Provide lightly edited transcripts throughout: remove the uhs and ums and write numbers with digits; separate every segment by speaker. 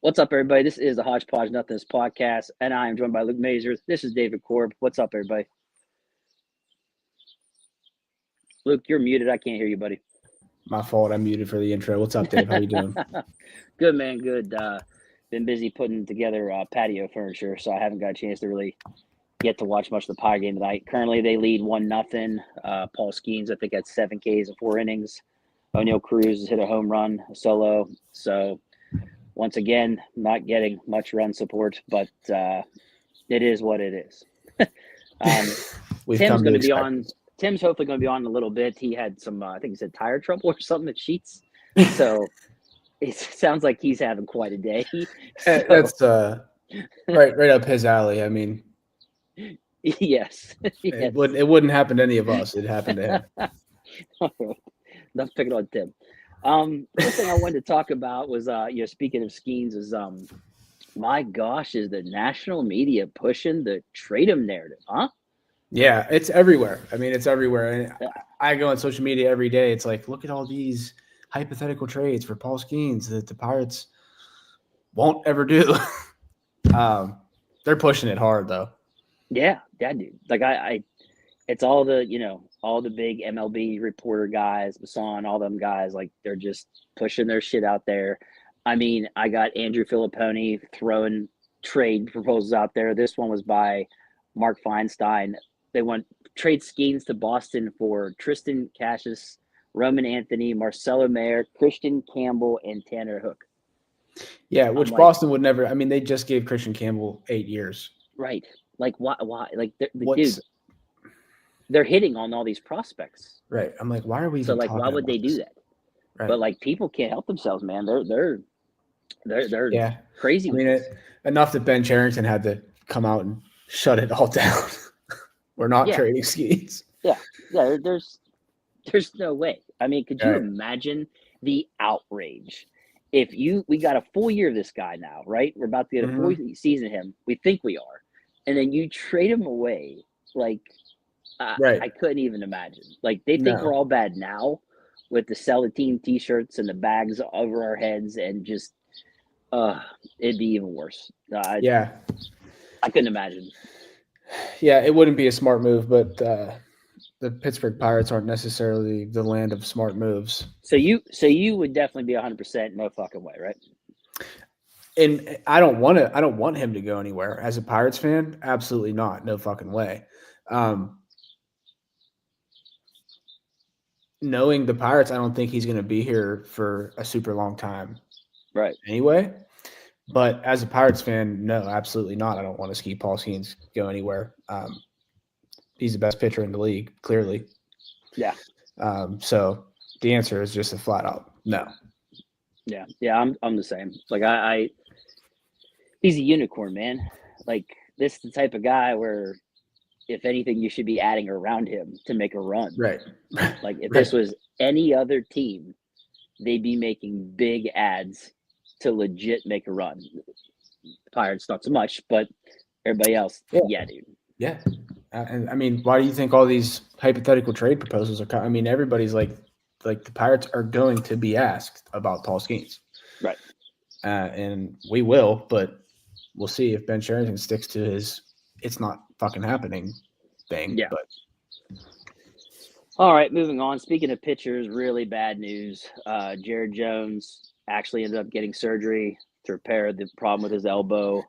Speaker 1: What's up, everybody? This is the Hodgepodge Nothingness podcast, and I am joined by Luke Mazers. This is David Korb. What's up, everybody? Luke, you're muted. I can't hear you, buddy.
Speaker 2: My fault. I'm muted for the intro. What's up, Dave? How you doing?
Speaker 1: Good, man. Good. Been busy putting together patio furniture, so I haven't got a chance to really get to watch much of the Pie game tonight. Currently, they lead 1-0. Paul Skeens, I think, had 7 Ks in 4 innings. O'Neill Cruz has hit a home run, a solo. So, once again, not getting much run support, but it is what it is. Tim's going to be on. Tim's hopefully going to be on in a little bit. He had some, I think he said tire trouble or something at Sheets. So it sounds like he's having quite a day. So,
Speaker 2: That's right up his alley. I mean,
Speaker 1: yes.
Speaker 2: it wouldn't happen to any of us. It happened to him.
Speaker 1: Enough picking on Tim. First thing I wanted to talk about was, speaking of Skeens, is my gosh, is the national media pushing the trade him narrative, huh?
Speaker 2: Yeah, it's everywhere. I mean, it's everywhere. And I go on social media every day. It's like, look at all these hypothetical trades for Paul Skeens that the Pirates won't ever do. They're pushing it hard, though.
Speaker 1: Yeah, dude. Like it's all the, all the big MLB reporter guys, Bassan, all them guys, like they're just pushing their shit out there. I mean, I got Andrew Filipponi throwing trade proposals out there. This one was by Mark Feinstein. They want trade Skeens to Boston for Tristan Cassis, Roman Anthony, Marcelo Mayer, Christian Campbell, and Tanner Hook.
Speaker 2: Yeah, which Boston would never. I mean, they just gave Christian Campbell 8 years.
Speaker 1: Right. Like, why? Like, dude, they're hitting on all these prospects.
Speaker 2: Right. I'm like, why are we?
Speaker 1: So, like, why would they do that? Right. But like, people can't help themselves, man. They're crazy.
Speaker 2: I mean, enough that Ben Cherington had to come out and shut it all down. We're not trading Skeens.
Speaker 1: Yeah. There's no way. I mean, could you imagine the outrage if we got a full year of this guy now, right? We're about to get a full season of him. We think we are, and then you trade him away. Like, I couldn't even imagine. Like, they think we're all bad now with the sell the team T-shirts and the bags over our heads, and just it'd be even worse. I couldn't imagine.
Speaker 2: Yeah, it wouldn't be a smart move, but the Pittsburgh Pirates aren't necessarily the land of smart moves.
Speaker 1: So you would definitely be 100% no fucking way, right?
Speaker 2: And I don't want him to go anywhere. As a Pirates fan, absolutely not. No fucking way. Knowing the Pirates, I don't think he's going to be here for a super long time.
Speaker 1: Right.
Speaker 2: Anyway. But as a Pirates fan, no, absolutely not. I don't want to see Paul Skeens go anywhere. He's the best pitcher in the league, clearly.
Speaker 1: Yeah.
Speaker 2: So the answer is just a flat out no.
Speaker 1: Yeah. I'm the same. Like he's a unicorn, man. Like, this is the type of guy where, if anything, you should be adding around him to make a run.
Speaker 2: Right.
Speaker 1: Like, if this was any other team, they'd be making big ads to legit make a run. The Pirates not so much, but everybody else, yeah dude.
Speaker 2: Yeah. And I mean, why do you think all these hypothetical trade proposals are coming? I mean, everybody's like the Pirates are going to be asked about Paul Skeens.
Speaker 1: Right.
Speaker 2: And we will, but we'll see if Ben Cherington sticks to his it's not fucking happening thing.
Speaker 1: Yeah.
Speaker 2: But
Speaker 1: all right, moving on. Speaking of pitchers, really bad news. Jared Jones actually ended up getting surgery to repair the problem with his elbow.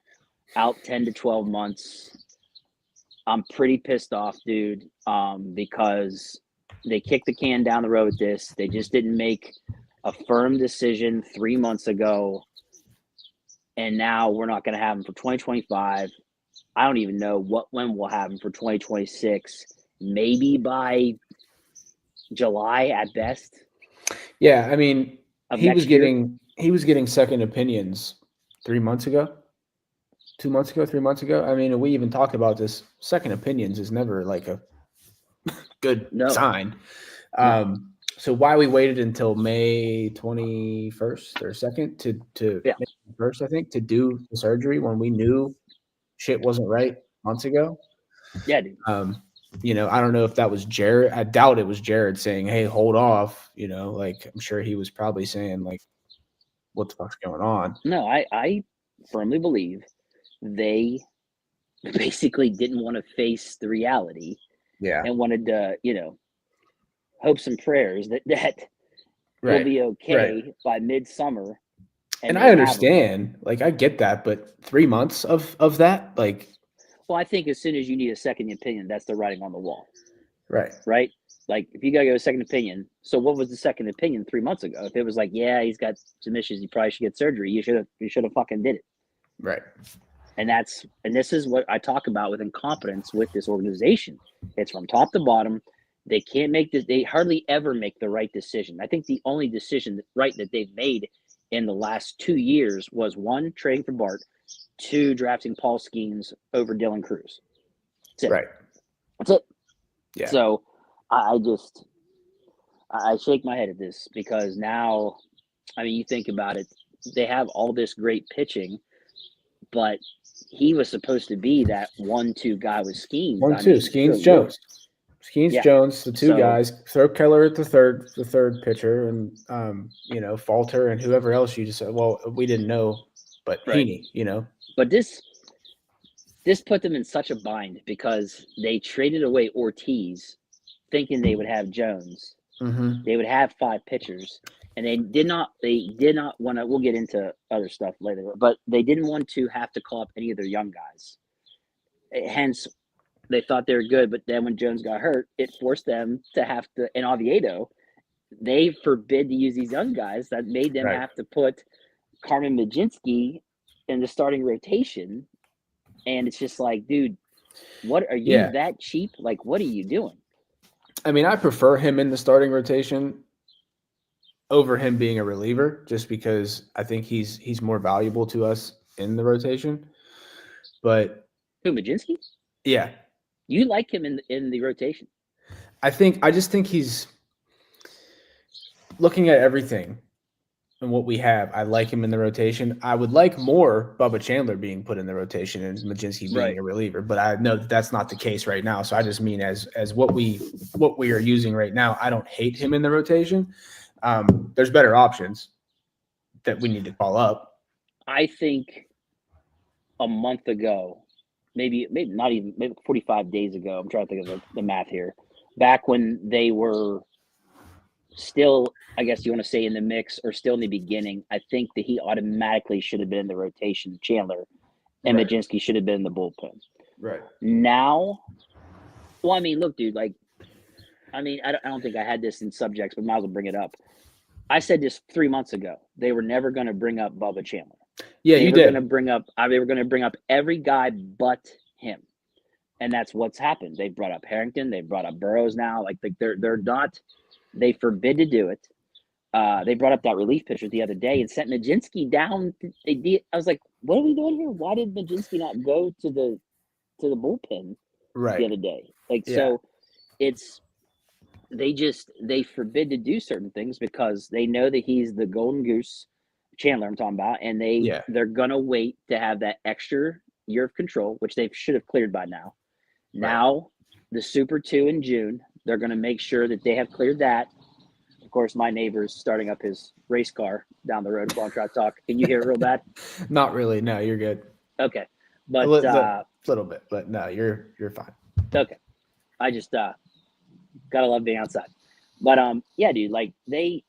Speaker 1: Out 10 to 12 months. I'm pretty pissed off, dude, because they kicked the can down the road with this. They just didn't make a firm decision 3 months ago, and now we're not going to have him for 2025. I don't even know when we'll have him for 2026. Maybe by July at best.
Speaker 2: Yeah, I mean, he was getting second opinions 3 months ago. 2 months ago, 3 months ago. I mean, we even talked about this. Second opinions is never like a good sign. So why we waited until May 21st or 2nd to May 1st, I think, to do the surgery when we knew shit wasn't right months ago.
Speaker 1: Yeah, dude.
Speaker 2: I don't know if that was Jared. I doubt it was Jared saying, hey, hold off. Like, I'm sure he was probably saying, like, what the fuck's going on.
Speaker 1: No, I firmly believe they basically didn't want to face the reality.
Speaker 2: Yeah.
Speaker 1: And wanted to, hopes and prayers that will be okay by midsummer.
Speaker 2: And I understand, like, I get that, but 3 months of that, like.
Speaker 1: Well, I think as soon as you need a second opinion, that's the writing on the wall.
Speaker 2: Right.
Speaker 1: Right? Like, if you got to go a second opinion, so what was the second opinion 3 months ago? If it was like, yeah, he's got some issues, he probably should get surgery, you should have fucking did it.
Speaker 2: Right.
Speaker 1: And this is what I talk about with incompetence with this organization. It's from top to bottom. They can't make this. They hardly ever make the right decision. I think the only decision that they've made in the last 2 years was 1, trading for Bart, 2, drafting Paul Skeens over Dylan Cruz. That's it.
Speaker 2: Right.
Speaker 1: That's it.
Speaker 2: Yeah.
Speaker 1: So I shake my head at this because now, I mean, you think about it, they have all this great pitching, but he was supposed to be that 1-2 guy with Skeens.
Speaker 2: 1-2, Skeens Jones. Skeens Jones, the two guys. Throw Keller at the third pitcher, and Falter and whoever else you just said. Well, we didn't know, but Heaney,
Speaker 1: But this put them in such a bind because they traded away Ortiz, thinking they would have Jones.
Speaker 2: Mm-hmm.
Speaker 1: They would have 5 pitchers, and they did not want to. We'll get into other stuff later, but they didn't want to have to call up any of their young guys. Hence, they thought they were good, but then when Jones got hurt, it forced them to have to. And Oviedo, they forbid to use these young guys. That made them have to put Carmen Mlodzinski in the starting rotation. And it's just like, dude, what are you that cheap? Like, what are you doing?
Speaker 2: I mean, I prefer him in the starting rotation over him being a reliever, just because I think he's more valuable to us in the rotation. But
Speaker 1: who, Mlodzinski?
Speaker 2: Yeah.
Speaker 1: You like him in the rotation?
Speaker 2: I just think he's looking at everything and what we have. I like him in the rotation. I would like more Bubba Chandler being put in the rotation and Mlodzinski being a reliever, but I know that's not the case right now. So I just mean as what we are using right now. I don't hate him in the rotation. There's better options that we need to call up.
Speaker 1: I think a month ago, maybe not even, maybe 45 days ago, I'm trying to think of the math here, back when they were still, I guess you want to say, in the mix or still in the beginning, I think that he automatically should have been in the rotation, Chandler, and Mlodzinski should have been in the bullpen.
Speaker 2: Right.
Speaker 1: Now, well, I mean, look, dude, like, I mean, I don't think I had this in subjects, but might as well bring it up. I said this 3 months ago. They were never going to bring up Bubba Chandler.
Speaker 2: Yeah, you did.
Speaker 1: They were going to bring up every guy but him. And that's what's happened. They brought up Harrington. They brought up Burrows now. Like, they're not – they forbid to do it. They brought up that relief pitcher the other day and sent Mlodzinski down. I was like, what are we doing here? Why did Mlodzinski not go to the bullpen the other day? Like, so it's – they forbid to do certain things because they know that he's the golden goose, Chandler I'm talking about, and they're gonna wait to have that extra year of control, which they should have cleared by now. Now the Super 2 in June, they're gonna make sure that they have cleared that. Of course, my neighbor's starting up his race car down the road while I'm trying to talk. Can you hear it real bad?
Speaker 2: Not really. No, you're good.
Speaker 1: Okay, but
Speaker 2: a little bit, but no, you're fine.
Speaker 1: Okay, I just gotta love being outside. But yeah, dude, like they've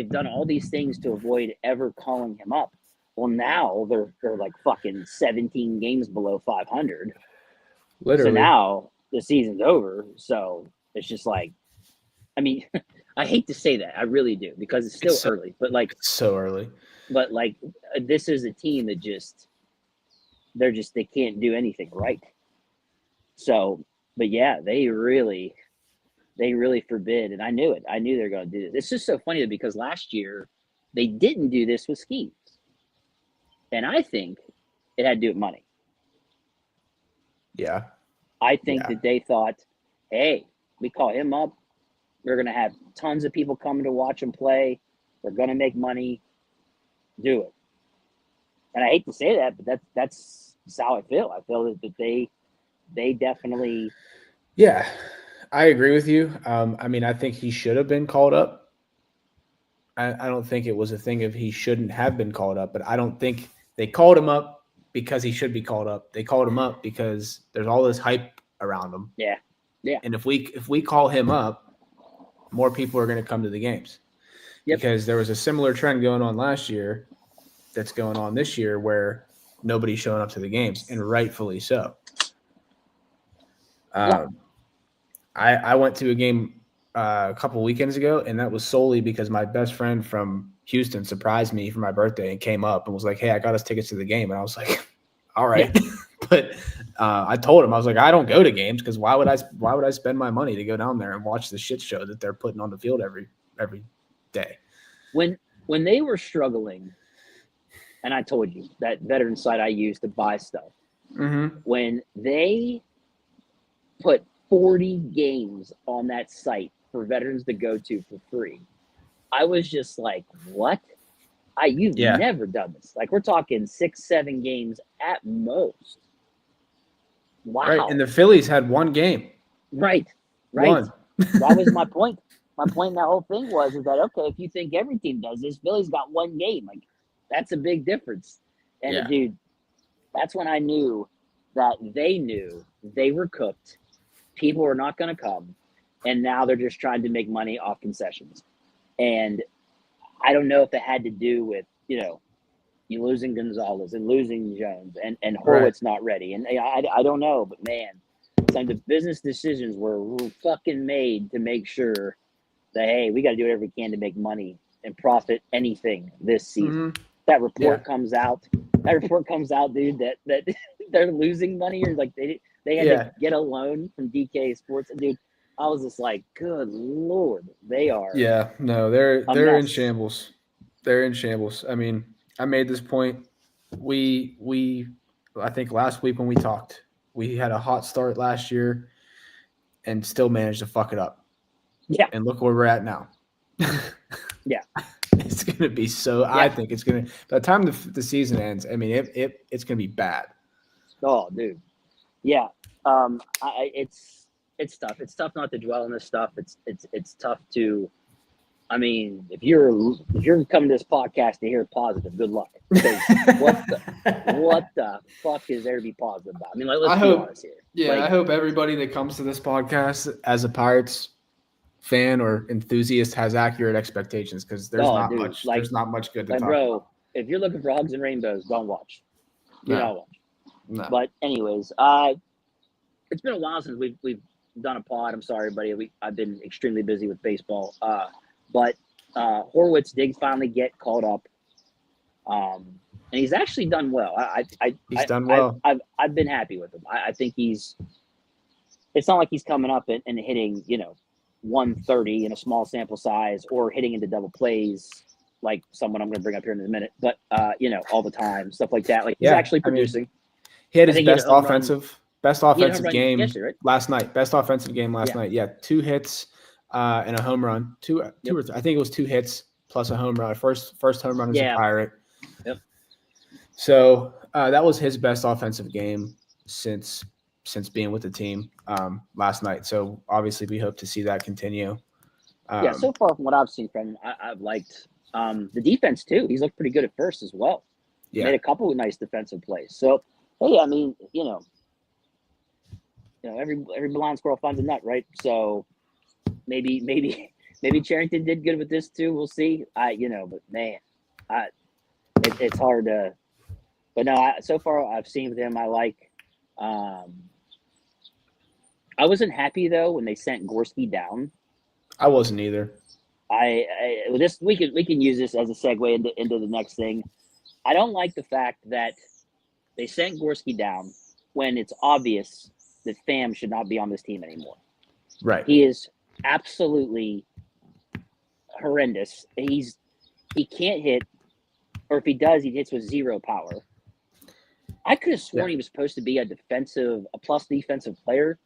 Speaker 1: done all these things to avoid ever calling him up. Well, now they're like fucking 17 games below 500.
Speaker 2: Literally.
Speaker 1: So now the season's over. So it's just like, I mean, I hate to say that, I really do, because it's still early. But like,
Speaker 2: it's so early.
Speaker 1: But like, this is a team that they can't do anything right. So. But yeah, they really forbid, and I knew it. I knew they were going to do this. It's just so funny because last year they didn't do this with Skeens, and I think it had to do with money.
Speaker 2: Yeah,
Speaker 1: I think that they thought, hey, we call him up, we're going to have tons of people coming to watch him play. We're going to make money. Do it. And I hate to say that, but that's how I feel. I feel that they definitely.
Speaker 2: Yeah, I agree with you. I mean, I think he should have been called up. I don't think it was a thing of he shouldn't have been called up, but I don't think they called him up because he should be called up. They called him up because there's all this hype around him.
Speaker 1: Yeah.
Speaker 2: And if we call him up, more people are going to come to the games. Yep. Because there was a similar trend going on last year that's going on this year where nobody's showing up to the games, and rightfully so. I went to a game a couple weekends ago, and that was solely because my best friend from Houston surprised me for my birthday and came up and was like, "Hey, I got us tickets to the game." And I was like, "All right." Yeah. But I told him, I was like, "I don't go to games because why would I spend my money to go down there and watch the shit show that they're putting on the field every day?"
Speaker 1: When they were struggling, and I told you that veteran site I used to buy stuff, when they put 40 games on that site for veterans to go to for free, I was just like, what? You've never done this. Like, we're talking 6-7 games at most. Wow.
Speaker 2: Right, and the Phillies had one game.
Speaker 1: Right.
Speaker 2: One.
Speaker 1: That was my point. My point in that whole thing was that, okay, if you think every team does this, Philly's got one game. Like, that's a big difference. And, dude, that's when I knew that they knew they were cooked. People were not going to come. And now they're just trying to make money off concessions. And I don't know if it had to do with, you losing Gonzalez and losing Jones and Horwitz not ready. And I don't know. But, man, some of the business decisions were fucking made to make sure that, hey, we got to do whatever we can to make money and profit anything this season. That report comes out. That report comes out, dude, that they're losing money, or like they had to get a loan from DK Sports. Dude, I was just like, good Lord, they are.
Speaker 2: Yeah, no, they're in shambles. They're in shambles. I mean, I made this point. We I think last week when we talked, we had a hot start last year and still managed to fuck it up.
Speaker 1: Yeah.
Speaker 2: And look where we're at now.
Speaker 1: Yeah.
Speaker 2: It's going to be so – I think it's going to – by the time the season ends, I mean, it's going to be bad.
Speaker 1: Oh, dude. Yeah. It's tough. It's tough not to dwell on this stuff. It's tough to – I mean, if you're coming to this podcast to hear positive, good luck. Because what the fuck is there to be positive about? I mean, let's be honest here.
Speaker 2: Yeah, I hope everybody that comes to this podcast as a Pirates fan or enthusiast has accurate expectations, because there's not much. There's not much good to talk about.
Speaker 1: If you're looking for hugs and rainbows, don't watch. Not watch.
Speaker 2: No.
Speaker 1: But anyways, it's been a while since we've done a pod. I'm sorry, buddy. I've been extremely busy with baseball. But Horwitz did finally get called up, and he's actually done well. He's
Speaker 2: done well.
Speaker 1: I've been happy with him. I think it's not like he's coming up and hitting 130 in a small sample size or hitting into double plays like someone I'm going to bring up here in a minute. But all the time, stuff like that. Like, he's actually producing.
Speaker 2: He had his best offensive game last night. Best offensive game last night. Yeah, 2 hits. And a home run, two or three, I think it was 2 hits plus a home run. First home run as a Pirate.
Speaker 1: Yep.
Speaker 2: So that was his best offensive game since being with the team last night. So obviously we hope to see that continue.
Speaker 1: So far from what I've seen from him, I've liked the defense too. He's looked pretty good at first as well. Yeah. Made a couple of nice defensive plays. So hey, I mean, every blind squirrel finds a nut, right? So. Maybe Charrington did good with this too. We'll see. But man, it's hard to. But no, so far I've seen with him, I like. I wasn't happy though when they sent Gorski down.
Speaker 2: I wasn't either.
Speaker 1: We can use this as a segue into the next thing. I don't like the fact that they sent Gorski down when it's obvious that Pham should not be on this team anymore.
Speaker 2: Right.
Speaker 1: He is absolutely horrendous. He can't hit, or if he does, he hits with 0 power. I could have sworn he was supposed to be a plus defensive player,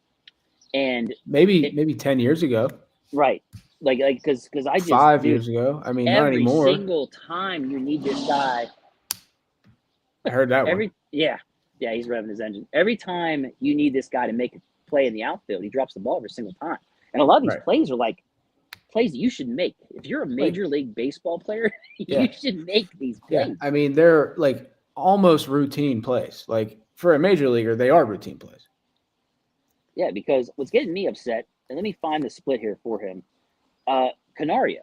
Speaker 1: and
Speaker 2: maybe 10 years ago,
Speaker 1: right? Like because I just
Speaker 2: 5 years ago. I mean, not anymore.
Speaker 1: Every single time you need this guy,
Speaker 2: I heard that one.
Speaker 1: Yeah, he's revving his engine. Every time you need this guy to make a play in the outfield, he drops the ball every single time. And a lot of these plays are like plays you should make. If you're a Major League Baseball player, you should make these plays.
Speaker 2: Yeah, I mean, they're like almost routine plays. Like for a major leaguer, they are routine plays.
Speaker 1: Yeah, because what's getting me upset, and let me find the split here for him, Canario.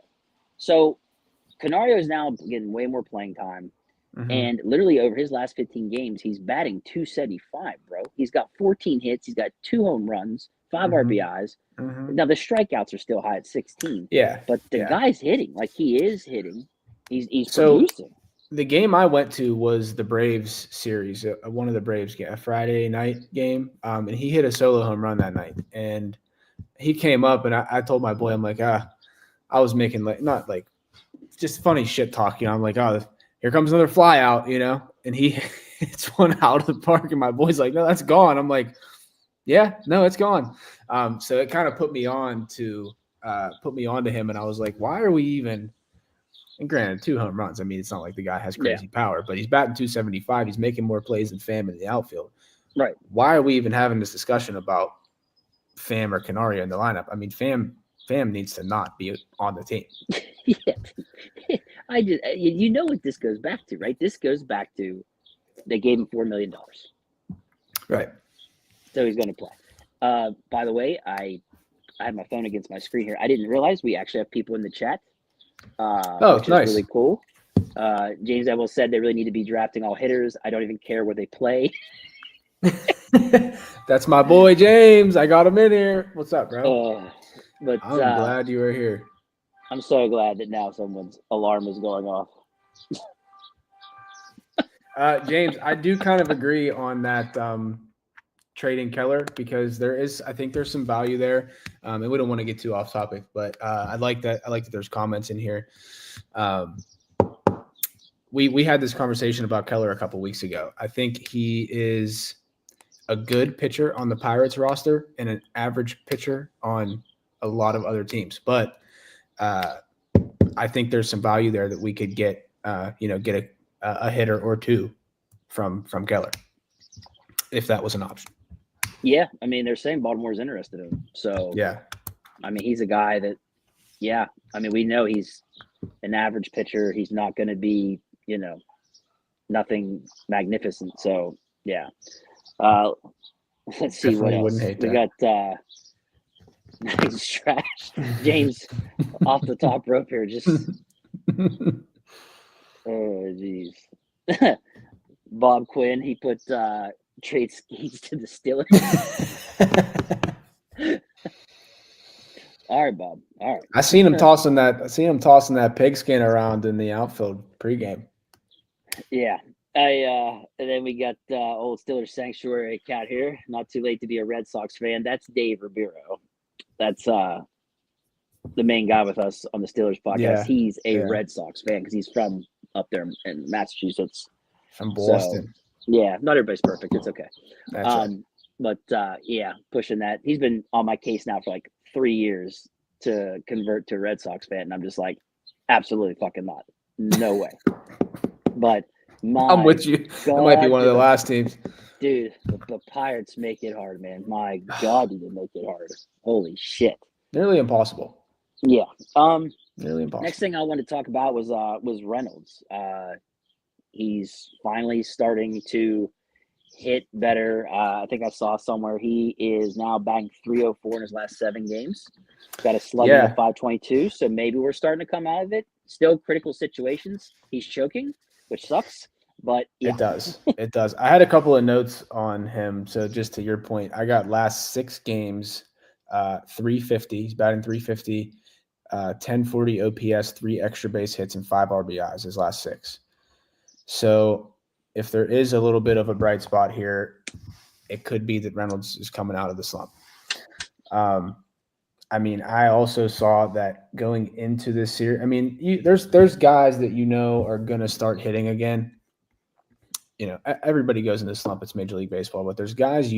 Speaker 1: So Canario is now getting way more playing time. Mm-hmm. And literally over his last 15 games, he's batting .275, bro. He's got 14 hits. He's got 2 home runs, 5 RBIs. Mm-hmm. Now, the strikeouts are still high at 16.
Speaker 2: Yeah.
Speaker 1: But the guy's hitting. Like, he is hitting. He's producing.
Speaker 2: The game I went to was the Braves series, one of the Braves game, a Friday night game. And he hit a solo home run that night. And he came up, and I told my boy, I'm like, I was making, like, not like, just funny shit talk. I'm like, here comes another fly out, and he hits one out of the park, and my boy's like, no, that's gone. I'm like, yeah, no, it's gone. So it kind of put me on to him, and I was like, why are we even? And granted, 2 home runs. I mean, it's not like the guy has crazy power, but he's batting .275. He's making more plays than Pham in the outfield.
Speaker 1: Right.
Speaker 2: Why are we even having this discussion about Pham or Canario in the lineup? I mean, Pham needs to not be on the team.
Speaker 1: Yeah. You know what this goes back to, right? This goes back to they gave him $4 million.
Speaker 2: Right.
Speaker 1: So he's going to play. By the way, I have my phone against my screen here. I didn't realize we actually have people in the chat. Which
Speaker 2: nice.
Speaker 1: is really cool. James Evans said they really need to be drafting all hitters. I don't even care where they play.
Speaker 2: That's my boy, James. I got him in here. What's up, bro?
Speaker 1: But
Speaker 2: I'm glad you were here.
Speaker 1: I'm so glad that now someone's alarm is going off.
Speaker 2: James, I do kind of agree on that trading Keller, because I think there's some value there. And we don't want to get too off topic, but I like that there's comments in here. We had this conversation about Keller a couple weeks ago. I think he is a good pitcher on the Pirates roster and an average pitcher on a lot of other teams, but I think there's some value there that we could get a hitter or two from Keller, if that was an option.
Speaker 1: Yeah, I mean, they're saying Baltimore's interested in him. So
Speaker 2: yeah,
Speaker 1: I mean, he's a guy that, I mean, we know he's an average pitcher. He's not going to be, nothing magnificent. So yeah, let's see what else we got. Nice trash, James, off the top rope here. Just oh geez, Bob Quinn. He put trade Skeets to the Steelers. All right, Bob. All right.
Speaker 2: I seen him tossing that pigskin around in the outfield pregame.
Speaker 1: Yeah. And then we got old Steelers Sanctuary cat here. Not too late to be a Red Sox fan. That's Dave Ribeiro. That's the main guy with us on the Steelers podcast. Yeah, he's a Red Sox fan because he's from up there in Massachusetts.
Speaker 2: From Boston.
Speaker 1: So, yeah, not everybody's perfect. It's okay.
Speaker 2: That's right.
Speaker 1: But pushing that. He's been on my case now for like 3 years to convert to a Red Sox fan, and I'm just like, absolutely fucking not. No way. But
Speaker 2: I'm with you.
Speaker 1: God,
Speaker 2: that might be one of the last teams.
Speaker 1: Dude, the Pirates make it hard, man. My God, do they make it hard. Holy shit.
Speaker 2: Nearly impossible.
Speaker 1: Yeah.
Speaker 2: Nearly impossible.
Speaker 1: Next thing I wanted to talk about was Reynolds. He's finally starting to hit better. I think I saw somewhere he is now batting .304 in his last 7 games. Got a slugging of .522, so maybe we're starting to come out of it. Still critical situations. He's choking, which sucks. But yeah.
Speaker 2: It does. I had a couple of notes on him. So just to your point, I got last 6 games, 350. He's batting .350, 1040 OPS, 3 extra base hits, and 5 RBIs his last 6. So if there is a little bit of a bright spot here, it could be that Reynolds is coming out of the slump. I mean, I also saw that going into this series. I mean, there's guys that are going to start hitting again. Everybody goes into slump. It's Major League Baseball, but there's guys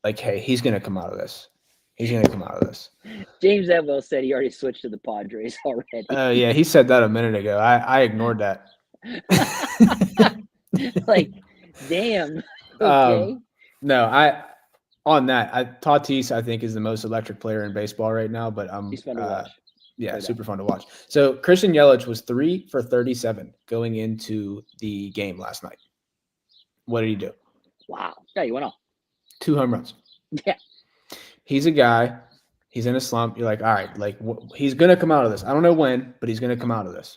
Speaker 2: like, hey, he's going to come out of this. He's going to come out of this.
Speaker 1: James Edwell said he already switched to the Padres already.
Speaker 2: Yeah, he said that a minute ago. I ignored that.
Speaker 1: Like, damn. Okay.
Speaker 2: No, on that, Tatis, I think, is the most electric player in baseball right now. But
Speaker 1: he's fun to watch.
Speaker 2: Yeah, super fun to watch. So Christian Yelich was 3 for 37 going into the game last night. What did he do?
Speaker 1: Wow. Yeah, he went off.
Speaker 2: 2 home runs.
Speaker 1: Yeah.
Speaker 2: He's a guy. He's in a slump. You're like, all right, like he's going to come out of this. I don't know when, but he's going to come out of this.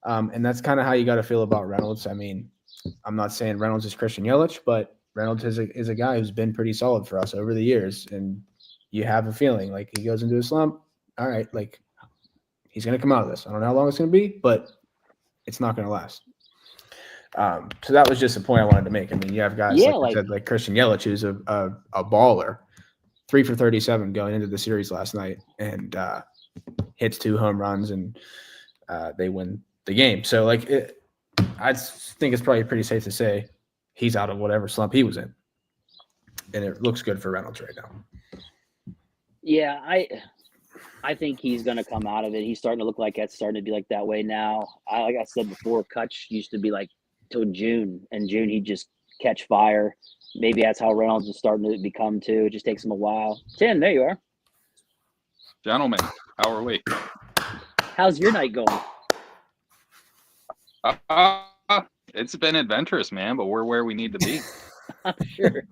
Speaker 2: And that's kind of how you got to feel about Reynolds. I mean, I'm not saying Reynolds is Christian Yelich, but Reynolds is a guy who's been pretty solid for us over the years. And you have a feeling like he goes into a slump. All right, like he's going to come out of this. I don't know how long it's going to be, but it's not going to last. So that was just a point I wanted to make. I mean, you have guys I said, like Christian Yelich, who's a baller, 3 for 37 going into the series last night, and hits 2 home runs, and they win the game. So, like, I think it's probably pretty safe to say he's out of whatever slump he was in, and it looks good for Reynolds right now.
Speaker 1: Yeah, I think he's going to come out of it. He's starting to look like it's starting to be like that way now. Like I said before, Kutch used to be like till June. In June, he'd just catch fire. Maybe that's how Reynolds is starting to become too. It just takes him a while. Tim, there you are.
Speaker 3: Gentlemen, how are we?
Speaker 1: How's your night going?
Speaker 3: It's been adventurous, man, but we're where we need to be.
Speaker 1: I'm sure.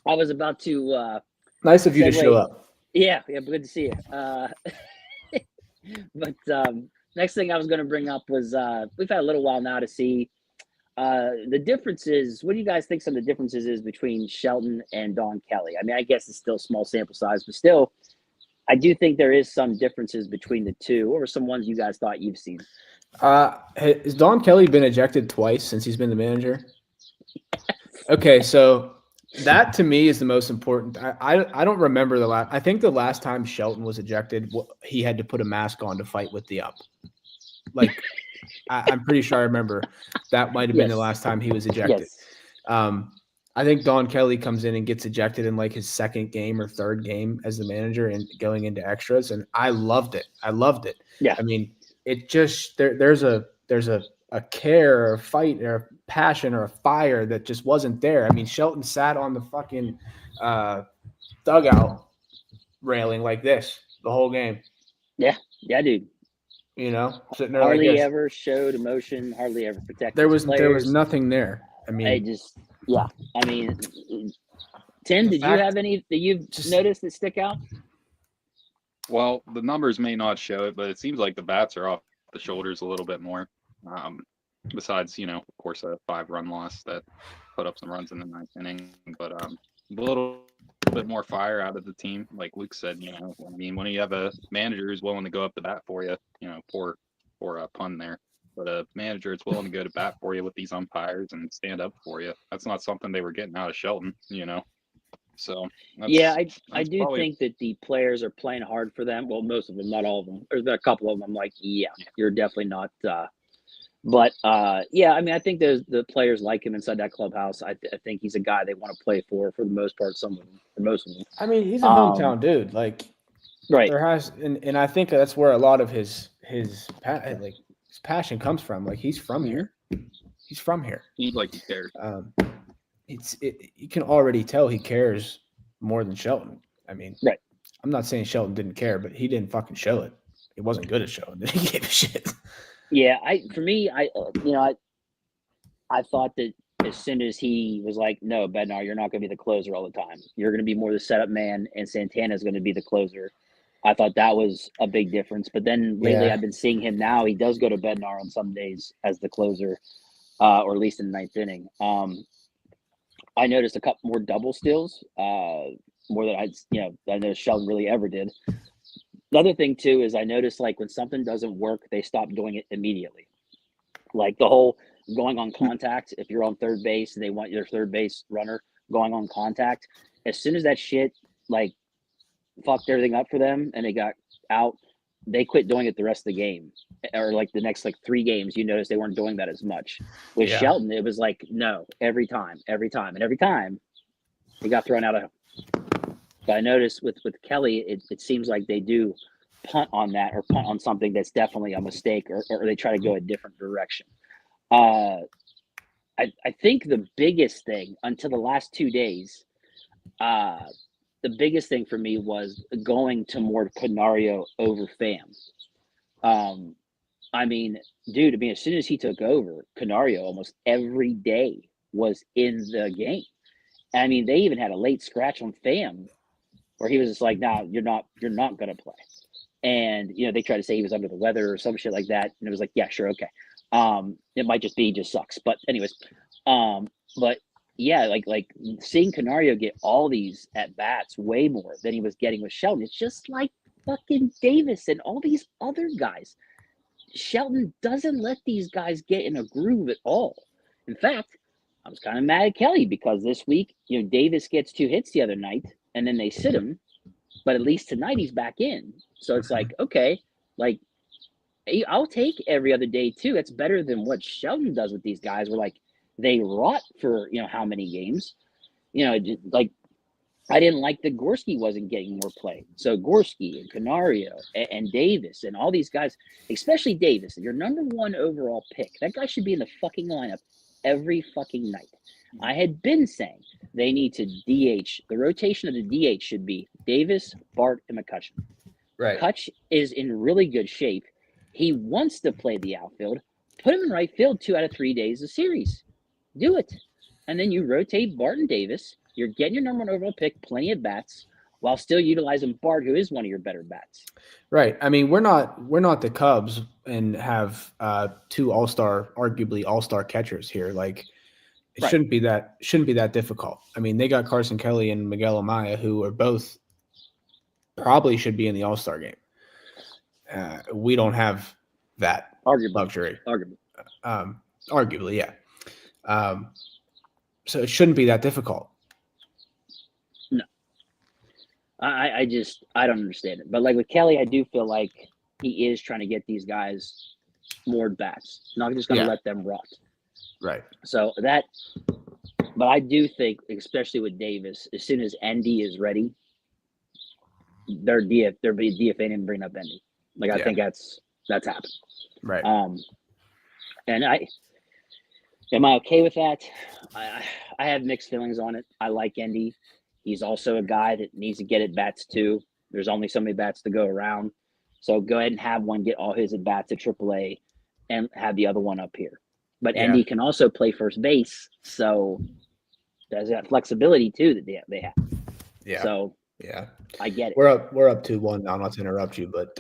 Speaker 1: I was about to
Speaker 2: nice of you to show up.
Speaker 1: Yeah, good to see you. But next thing I was going to bring up was we've had a little while now to see the differences. What do you guys think some of the differences is between Shelton and Don Kelly? I mean, I guess it's still small sample size, but still, I do think there is some differences between the two. What were some ones you guys thought you've seen?
Speaker 2: Has Don Kelly been ejected twice since he's been the manager? Okay, so that to me is the most important. I don't remember the last. I think the last time Shelton was ejected, he had to put a mask on to fight with the up. Like, I'm pretty sure I remember that might have been the last time he was ejected. Yes. I think Don Kelly comes in and gets ejected in like his second game or third game as the manager and going into extras, and I loved it. Yeah. I mean, it just there's a care or a fight or a passion or a fire that just wasn't there. I mean, Shelton sat on the fucking dugout railing like this the whole game.
Speaker 1: Yeah, dude.
Speaker 2: You know, sitting there
Speaker 1: hardly
Speaker 2: like this.
Speaker 1: Ever showed emotion, hardly ever protected.
Speaker 2: There was nothing there. I mean,
Speaker 1: I mean, Tim, did you have any that you've noticed that stick out?
Speaker 3: Well, the numbers may not show it, but it seems like the bats are off the shoulders a little bit more. Besides, of course, a 5-run loss that put up some runs in the 9th inning, but a little bit more fire out of the team. Like Luke said, I mean, when you have a manager who's willing to go up the bat for you, poor pun there, but a manager is willing to go to bat for you with these umpires and stand up for you. That's not something they were getting out of Shelton, So
Speaker 1: I do think that the players are playing hard for them. Well, most of them, not all of them. There's been a couple of them. I'm like, you're definitely not. But I mean, I think the players like him inside that clubhouse. I think he's a guy they want to play for the most part. Some of them, for most of them.
Speaker 2: I mean, he's a hometown dude. Like,
Speaker 1: right.
Speaker 2: There has, and I think that's where a lot of his passion comes from. Like, he's from here. He's from here.
Speaker 3: He cares.
Speaker 2: You can already tell he cares more than Shelton. I mean,
Speaker 1: right.
Speaker 2: I'm not saying Shelton didn't care, but he didn't fucking show it. He wasn't good at showing it. He gave a shit.
Speaker 1: Yeah, I thought that as soon as he was like, no, Bednar, you're not going to be the closer all the time. You're going to be more the setup man, and Santana's going to be the closer. I thought that was a big difference. But then lately I've been seeing him now. He does go to Bednar on some days as the closer, or at least in the 9th inning. I noticed a couple more double steals, more than I noticed Sheldon really ever did. The other thing too is I noticed when something doesn't work, they stop doing it immediately. Like the whole going on contact. If you're on third base and they want your third base runner going on contact, as soon as that shit fucked everything up for them and they got out, they quit doing it the rest of the game. Or the next 3 games, you notice they weren't doing that as much. With Shelton, it was no, every time. And every time he got thrown out of. But I noticed with Kelly, it seems like they do punt on that or punt on something that's definitely a mistake or they try to go a different direction. I think the biggest thing until the last 2 days, the biggest thing for me was going to more Canario over Pham. I mean, dude, as soon as he took over, Canario almost every day was in the game. I mean, they even had a late scratch on Pham where he was just like, "No, you're not going to play." And they tried to say he was under the weather or some shit like that, and it was like, "Yeah, sure, okay." It might just be he just sucks, but anyways, but yeah, like seeing Canario get all these at bats way more than he was getting with Shelton. It's just like fucking Davis and all these other guys. Shelton doesn't let these guys get in a groove at all. In fact, I was kind of mad at Kelly because this week, Davis gets 2 hits the other night, and then they sit him. But at least tonight he's back in. So it's like, okay, like I'll take every other day too. That's better than what Shelton does with these guys. Where like they rot for how many games. Like I didn't like that Gorski wasn't getting more play. So Gorski and Canario and Davis and all these guys, especially Davis, your number 1 overall pick. That guy should be in the fucking lineup every fucking night. I had been saying they need to DH. The rotation of the DH should be Davis, Bart, and McCutchen.
Speaker 2: Right.
Speaker 1: Kutch is in really good shape. He wants to play the outfield. Put him in right field 2 out of 3 days of series. Do it. And then you rotate Bart and Davis. You're getting your number 1 overall pick, plenty of bats, while still utilizing Bart, who is one of your better bats.
Speaker 2: Right. I mean, we're not the Cubs and have 2 arguably all-star catchers here. Like it
Speaker 1: Right.
Speaker 2: shouldn't be that difficult. I mean, they got Carson Kelly and Miguel Amaya, who are both probably should be in the All-Star game. We don't have that luxury. Arguably, yeah. So it shouldn't be that difficult.
Speaker 1: No. I don't understand it. But like with Kelly, I do feel like he is trying to get these guys more bats. Not just going to let them rot.
Speaker 2: Right.
Speaker 1: So but I do think, especially with Davis, as soon as Endy is ready, they're DFAing and bring up Endy. Like I think that's happened.
Speaker 2: Right.
Speaker 1: And am I okay with that? I have mixed feelings on it. I like Endy. He's also a guy that needs to get at bats too. There's only so many bats to go around. So go ahead and have one get all his at bats at AAA and have the other one up here. But Endy can also play first base. So there's that flexibility too that they have.
Speaker 2: Yeah.
Speaker 1: So
Speaker 2: yeah,
Speaker 1: I get it.
Speaker 2: We're up 2-1 now. Not to interrupt you, but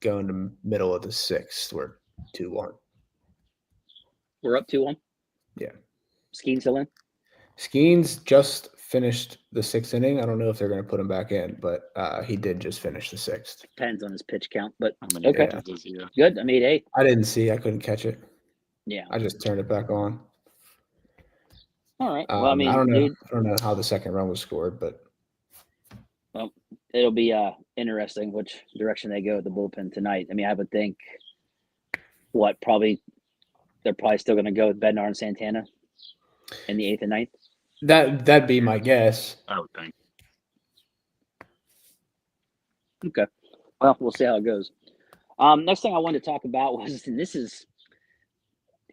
Speaker 2: going to middle of the 6th, we're 2-1.
Speaker 1: We're up 2-1.
Speaker 2: Yeah.
Speaker 1: Skeen's still in.
Speaker 2: Skeen's just finished the 6th inning. I don't know if they're going to put him back in, but he did just finish the 6th.
Speaker 1: Depends on his pitch count, but
Speaker 3: okay.
Speaker 1: Good. I mean, hey.
Speaker 2: I didn't see. I couldn't catch it.
Speaker 1: Yeah.
Speaker 2: I just turned it back on.
Speaker 1: All right. Well, I mean,
Speaker 2: I don't know.
Speaker 1: dude,
Speaker 2: I don't know how the second run was scored, but
Speaker 1: well, it'll be interesting which direction they go at the bullpen tonight. I mean, I would think they're probably still going to go with Bednar and Santana in the 8th and 9th.
Speaker 2: That'd be my guess.
Speaker 3: I would think.
Speaker 1: Okay. Well, we'll see how it goes. Next thing I wanted to talk about was, and this is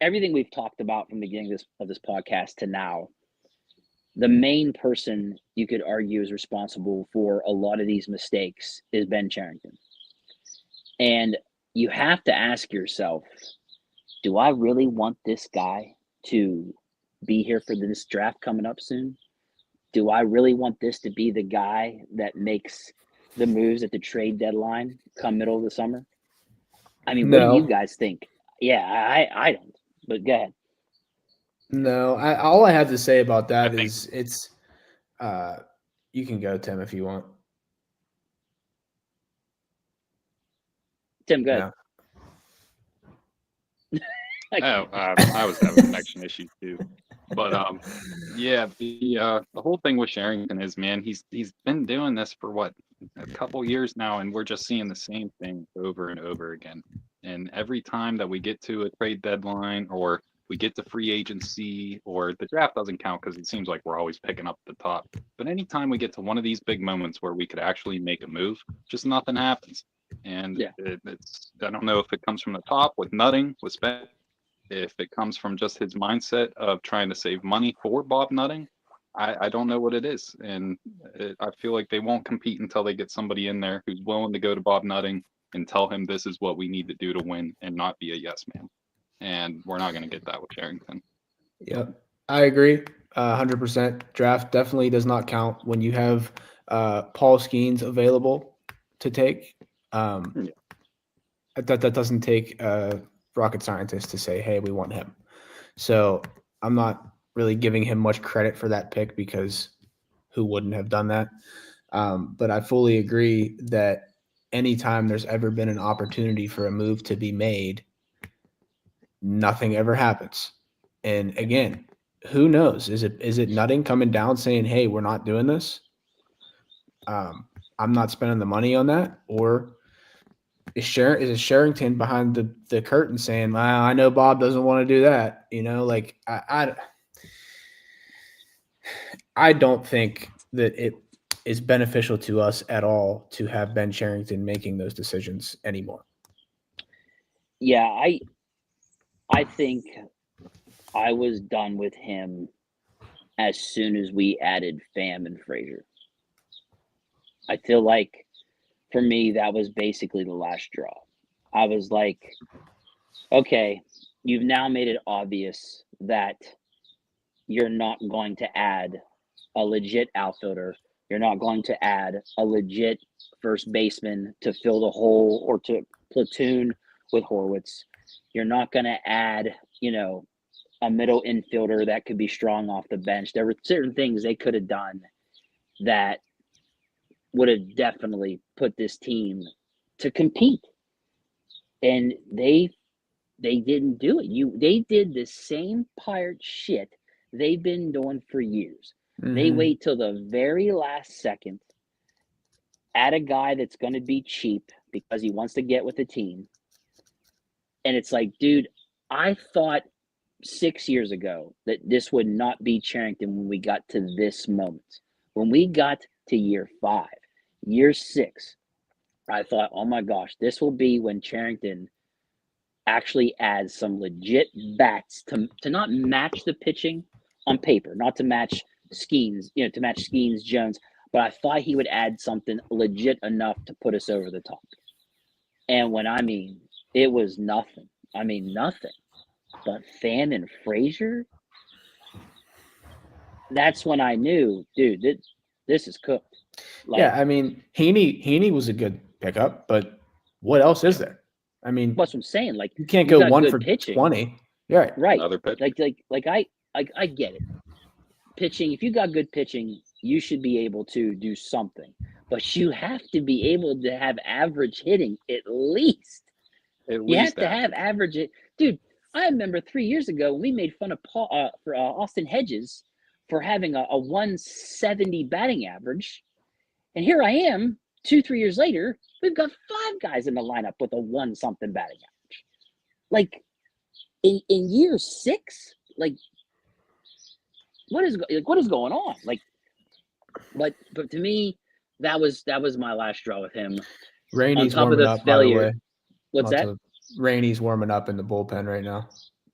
Speaker 1: everything we've talked about from the beginning of this podcast to now. The main person you could argue is responsible for a lot of these mistakes is Ben Cherington. And you have to ask yourself, do I really want this guy to be here for this draft coming up soon? Do I really want this to be the guy that makes the moves at the trade deadline come middle of the summer? I mean, what do you guys think? Yeah, I don't, but go ahead.
Speaker 2: No, all I have to say about that is it's you can go, Tim, if you want.
Speaker 1: Tim, go ahead.
Speaker 3: Yeah. I was having connection issues too. But the whole thing with Sherrington is, man, he's been doing this for what, a couple years now, and we're just seeing the same thing over and over again. And every time that we get to a trade deadline or we get to free agency, or the draft doesn't count because it seems like we're always picking up the top. But anytime we get to one of these big moments where we could actually make a move, just nothing happens. And it's I don't know if it comes from the top with nutting, with spending If it comes from just his mindset of trying to save money for Bob Nutting, I don't know what it is. And I feel like they won't compete until they get somebody in there who's willing to go to Bob Nutting and tell him this is what we need to do to win and not be a yes man. And we're not going to get that with Sherrington.
Speaker 2: Yep, I agree. 100%. Draft definitely does not count when you have Paul Skeens available to take. That doesn't take a rocket scientist to say, hey, we want him. So I'm not really giving him much credit for that pick because who wouldn't have done that? But I fully agree that anytime there's ever been an opportunity for a move to be made, nothing ever happens. And again, who knows? Is it Nutting coming down saying, hey, we're not doing this? I'm not spending the money on that? Or is it Sherrington behind the curtain saying, well, I know Bob doesn't want to do that? Like I don't think that it is beneficial to us at all to have Ben Sherrington making those decisions anymore.
Speaker 1: Yeah, I think I was done with him as soon as we added Pham and Frazier. I feel like for me that was basically the last straw. I was like, okay, you've now made it obvious that you're not going to add a legit outfielder. You're not going to add a legit first baseman to fill the hole or to platoon with Horwitz. You're not going to add, a middle infielder that could be strong off the bench. There were certain things they could have done that would have definitely put this team to compete. And they didn't do it. They did the same Pirate shit they've been doing for years. Mm-hmm. They wait till the very last second, add a guy that's going to be cheap because he wants to get with the team. And it's like, dude, I thought 6 years ago that this would not be Cherington when we got to this moment. When we got to year 5, year 6, I thought, oh my gosh, this will be when Cherington actually adds some legit bats to not match the pitching on paper, not to match Skeens, to match Skeens, Jones, but I thought he would add something legit enough to put us over the top. And it was nothing. Nothing. But Pham and Frazier, that's when I knew, dude, this is cooked.
Speaker 2: Heaney was a good pickup, but what else is there?
Speaker 1: That's what I'm saying. Like,
Speaker 2: you can't go 1 for pitching. 20. Yeah,
Speaker 1: right. Like I get it. Pitching, if you got good pitching, you should be able to do something. But you have to be able to have average hitting at least. You have to have average. Dude, I remember 3 years ago when we made fun of Austin Hedges for having a 170 batting average. And here I am, 2-3 years later, we've got 5 guys in the lineup with a 1-something batting average. Like, in year 6, like, what is going on? Like, but to me, that was my last straw with him.
Speaker 2: Rainey's warming up, by the way.
Speaker 1: What's that?
Speaker 2: Rainey's warming up in the bullpen right now.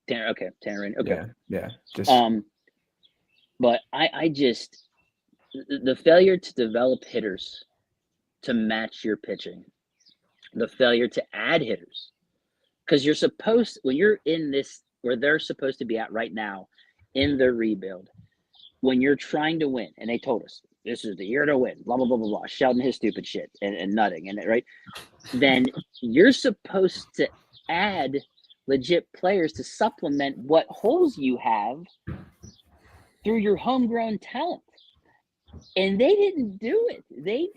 Speaker 1: Tanner Rainey. Okay.
Speaker 2: Yeah. Just
Speaker 1: but I just the failure to develop hitters to match your pitching, the failure to add hitters, because when you're in this where they're supposed to be at right now in the rebuild, when you're trying to win, and they told us this is the year to win, blah blah blah blah blah, shouting his stupid shit and nutting and right, then you're supposed to add legit players to supplement what holes you have through your homegrown talent. And they didn't do it. They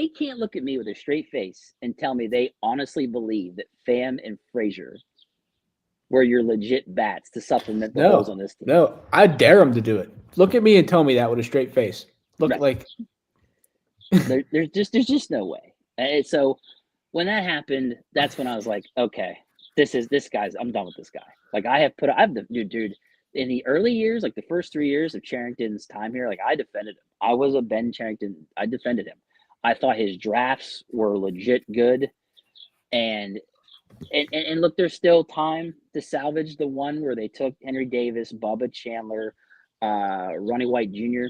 Speaker 1: can't look at me with a straight face and tell me they honestly believe that Pham and Frazier were your legit bats to supplement the holes on this team.
Speaker 2: No, I dare them to do it. Look at me and tell me that with a straight face. Look like
Speaker 1: there's just no way. And so when that happened, that's when I was like, okay, I'm done with this guy. Like dude, in the early years, like the first 3 years of Cherington's time here, like I defended him. I was a Ben Cherington. I defended him. I thought his drafts were legit good. And And look, there's still time to salvage the one where they took Henry Davis, Bubba Chandler, Ronnie White Jr.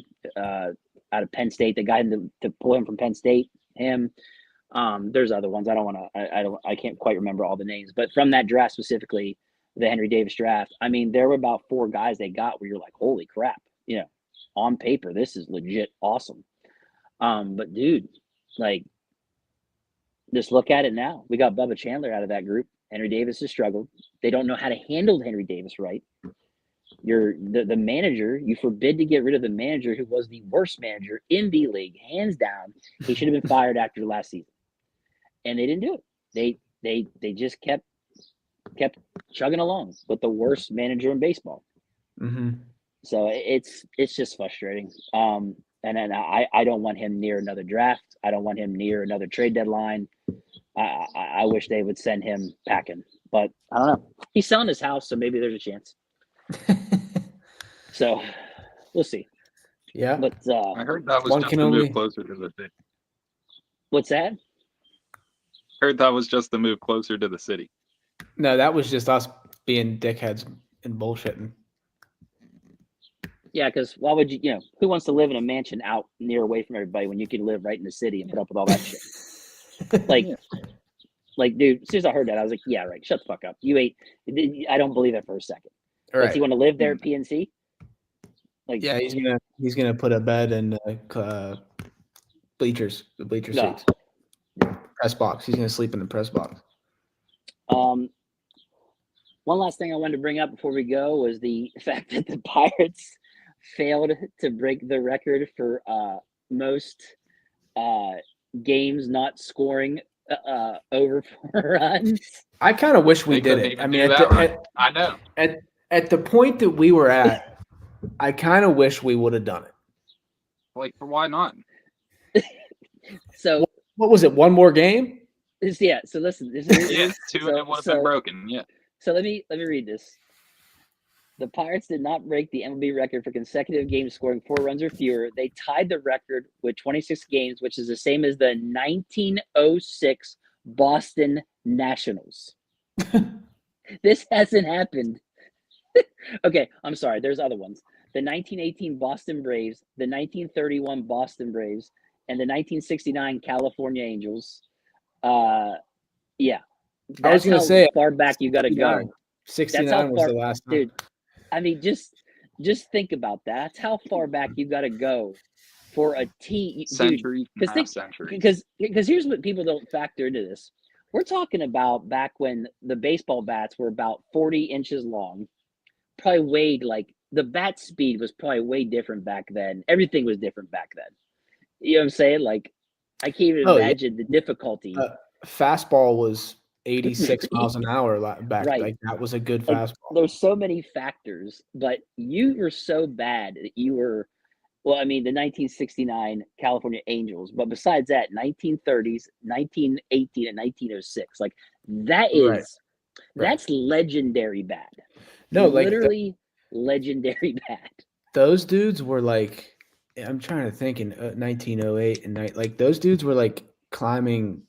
Speaker 1: Out of Penn State. They got him to pull him from Penn State. Him. There's other ones. I can't quite remember all the names, but from that draft specifically, the Henry Davis draft, I mean, there were about 4 guys they got where you're like, holy crap, on paper, this is legit awesome. But dude, like, just look at it now. We got Bubba Chandler out of that group. Henry Davis has struggled. They don't know how to handle Henry Davis right. You're the manager. You forbid to get rid of the manager who was the worst manager in the league, hands down. He should have been fired after last season, and they didn't do it. They just kept chugging along with the worst manager in baseball.
Speaker 2: Mm-hmm.
Speaker 1: So it's just frustrating. And then I don't want him near another draft. I don't want him near another trade deadline. I wish they would send him packing, but I don't know. He's selling his house, so maybe there's a chance. So we'll see.
Speaker 2: Yeah,
Speaker 1: but
Speaker 3: I heard that was just the move closer to the city.
Speaker 1: What's that?
Speaker 3: Heard that was just the move closer to the city.
Speaker 2: No, that was just us being dickheads and bullshitting.
Speaker 1: Yeah, because why would you? Who wants to live in a mansion out near away from everybody when you can live right in the city and put up with all that shit? Like, dude, as soon as I heard that, I was like, yeah, right. Shut the fuck up. You ain't. I don't believe it for a second.
Speaker 2: Right.
Speaker 1: Does he want to live there at PNC? Like,
Speaker 2: yeah, he's gonna put a bed in bleachers, the bleacher seats, press box. He's gonna sleep in the press box.
Speaker 1: One last thing I wanted to bring up before we go was the fact that the Pirates failed to break the record for most games not scoring over 4 runs.
Speaker 2: I kind of wish we did it. I mean,
Speaker 3: I know.
Speaker 2: At the point that we were at, I kind of wish we would have done it.
Speaker 3: Like, why not?
Speaker 1: So
Speaker 2: what was it? One more game?
Speaker 1: So listen. This
Speaker 3: is 2 and it wasn't broken. Yeah.
Speaker 1: So let me read this. The Pirates did not break the MLB record for consecutive games scoring 4 runs or fewer. They tied the record with 26 games, which is the same as the 1906 Boston Nationals. This hasn't happened. Okay, I'm sorry. There's other ones. The 1918 Boston Braves, the 1931 Boston Braves, and the 1969 California Angels. Yeah.
Speaker 2: I was going to say
Speaker 1: far back you got to go.
Speaker 2: 69 was the last time.
Speaker 1: Dude, I mean, just think about that. That's how far back you got to go for a team.
Speaker 3: Century.
Speaker 1: Because here's what people don't factor into this. We're talking about back when the baseball bats were about 40 inches long, probably weighed like the bat speed was probably way different back then. Everything was different back then. You know what I'm saying? Like, I can't even imagine the difficulty.
Speaker 2: Fastball was 86 miles an hour back.
Speaker 1: Right.
Speaker 2: Like, that was a good fastball.
Speaker 1: There's so many factors, but you were so bad that you were, well, I mean, the 1969 California Angels, but besides that, 1930s, 1918, and 1906, like that is, that's legendary bad.
Speaker 2: No,
Speaker 1: literally legendary bad.
Speaker 2: Those dudes were like, I'm trying to think in 1908 and like those dudes were like climbing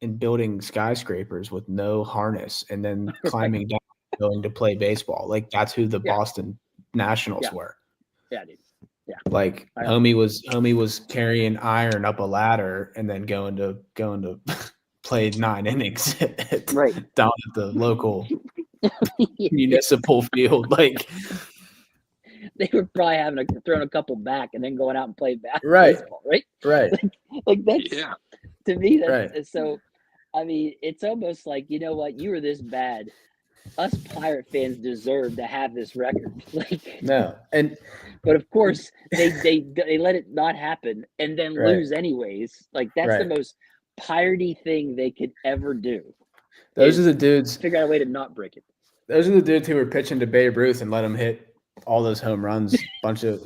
Speaker 2: and building skyscrapers with no harness and then climbing down going to play baseball. Like that's who the Boston Nationals were.
Speaker 1: Yeah, dude. Yeah.
Speaker 2: Like homie was carrying iron up a ladder and then going to play 9 innings down at the local municipal field. Like
Speaker 1: they were probably throwing a couple back and then going out and playing
Speaker 2: baseball,
Speaker 1: right? Like that's to me that's
Speaker 2: right.
Speaker 1: So I mean, it's almost like, you know what, you were this bad. Us Pirate fans deserve to have this record. Like
Speaker 2: no,
Speaker 1: but of course they let it not happen and then lose anyways. Like that's the most piratey thing they could ever do.
Speaker 2: Those are the dudes.
Speaker 1: Figure out a way to not break it.
Speaker 2: Those are the dudes who were pitching to Babe Ruth and let him hit all those home runs, bunch of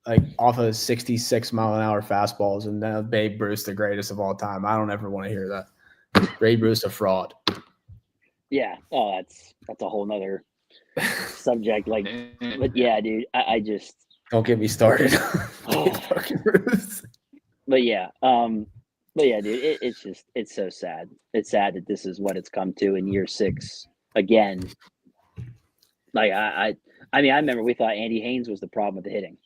Speaker 2: like off of 66 mile an hour fastballs, and now Babe Ruth the greatest of all time. I don't ever want to hear that. Babe Ruth's a fraud.
Speaker 1: Yeah. Oh, that's a whole nother subject. Like, but yeah, dude, I just
Speaker 2: don't get me started. Fucking Ruth.
Speaker 1: But yeah, But yeah, dude, it's so sad. It's sad that this is what it's come to in year 6 again. Like I mean, I remember we thought Andy Haynes was the problem with the hitting.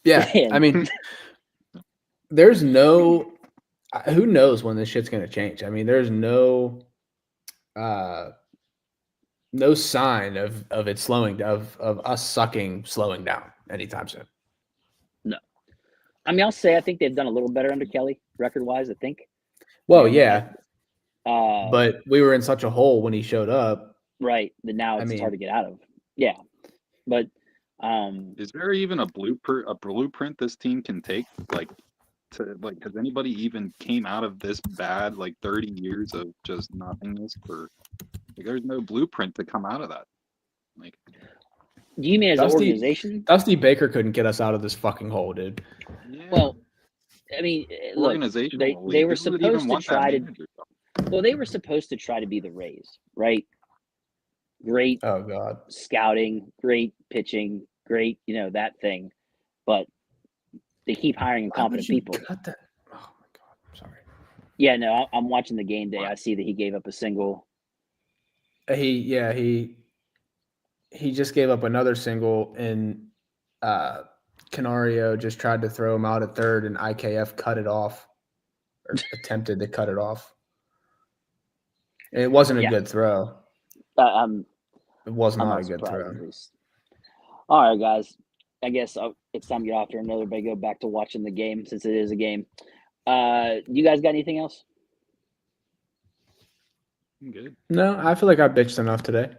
Speaker 2: Yeah, I mean, there's no. Who knows when this shit's gonna change? I mean, there's no sign of it slowing, of us slowing down anytime soon.
Speaker 1: No, I mean, I'll say I think they've done a little better under Kelly record wise. I think.
Speaker 2: Well, yeah, but we were in such a hole when he showed up.
Speaker 1: Right. That now it's hard to get out of. Yeah, but
Speaker 3: is there even a blueprint this team can take? Has anybody even came out of this bad 30 years of just nothingness? There's no blueprint to come out of that.
Speaker 1: Do you mean as an organization?
Speaker 2: Dusty Baker couldn't get us out of this fucking hole, dude.
Speaker 1: Yeah. Well, I mean, look, they were supposed to try to. Well, they were supposed to try to be the Rays, right? Great.
Speaker 2: Oh God.
Speaker 1: Scouting, great pitching, great, that thing, but they keep hiring incompetent people.
Speaker 2: Oh my God, I'm sorry.
Speaker 1: Yeah, no, I'm watching the game day. I see that he gave up a single.
Speaker 2: He just gave up another single, and Canario just tried to throw him out at third, and IKF cut it off, or attempted to cut it off. And it wasn't a good throw. It was not a good throw.
Speaker 1: All right, guys. I guess it's time to get off here and let everybody go back to watching the game since it is a game. You guys got anything else?
Speaker 3: I'm good.
Speaker 2: No, I feel like I bitched enough today.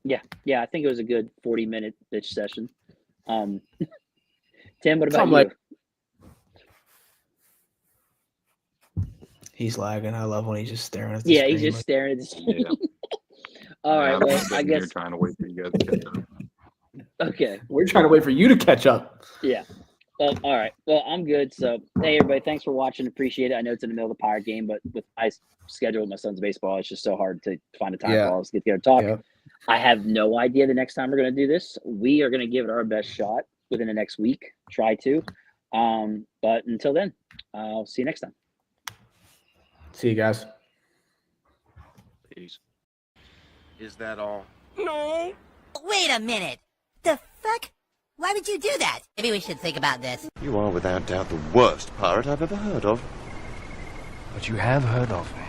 Speaker 1: Yeah. I think it was a good 40-minute bitch session. Tim, what about you?
Speaker 2: He's lagging. I love when he's just staring at the screen.
Speaker 1: Yeah, he's just staring at the screen. Yeah. All right. Well, I guess
Speaker 3: you're trying to wait for you guys to catch up.
Speaker 1: Okay.
Speaker 2: We're trying to wait for you to catch up.
Speaker 1: Yeah. Well, all right. Well, I'm good. So, hey, everybody, thanks for watching. Appreciate it. I know it's in the middle of the Pirate game, but with my schedule with my son's baseball, it's just so hard to find a time for all of us to get together and talk. Yeah. I have no idea the next time we're going to do this. We are going to give it our best shot within the next week. Try to. But until then, I'll see you next time.
Speaker 2: See you guys.
Speaker 3: Peace.
Speaker 4: Is that all?
Speaker 5: No. Wait a minute. The fuck? Why would you do that? Maybe we should think about this.
Speaker 4: You are without doubt the worst pirate I've ever heard of.
Speaker 6: But you have heard of me.